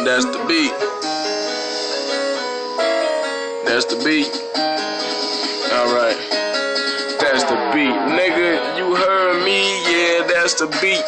That's the beat. That's the beat. Alright. That's the beat. Nigga, you heard me, yeah, that's the beat.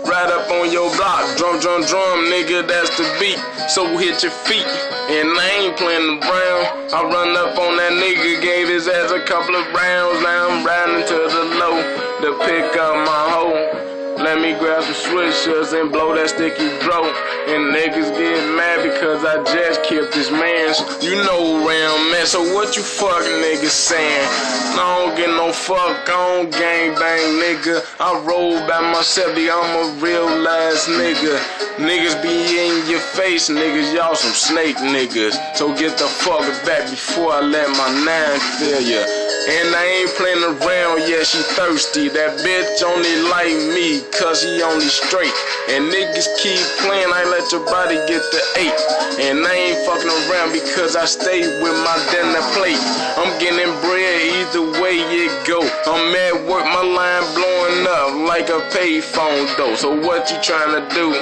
Right up on your block, drum, drum, drum, nigga, that's the beat. So hit your feet, and I ain't playing around. I run up on that nigga, gave his ass a couple of rounds. Now I'm riding to the low to pick up my hoe. Let me grab some swishers and blow that sticky bro. And niggas get mad because I just killed this man. You know where I'm at, so what you fucking niggas saying? I don't get no fuck, I don't gangbang, nigga. I roll by myself, I'm a real ass nigga. Niggas be in your face, niggas, y'all some snake niggas. So get the fuck back before I let my nine fill ya. And I ain't playing around, yeah, she thirsty. That bitch only like me, cause he only straight. And niggas keep playing, I let your body get the 8. And I ain't fucking around because I stay with my dinner plate. I'm getting bread either way it go. I'm at work, my line blowing up like a payphone though. So what you trying to do?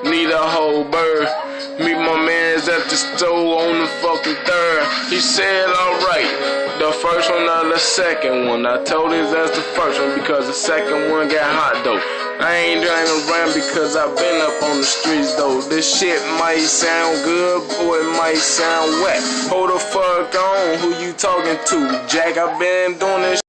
Need a whole bird. Meet my mans at the store on the fucking 3rd. He said alright. The first one or the second one. I told his ass the first one because the second one got hot though. I ain't driving around because I've been up on the streets though. This shit might sound good, or it might sound wet. Hold the fuck on, who you talking to? Jack, I've been doing this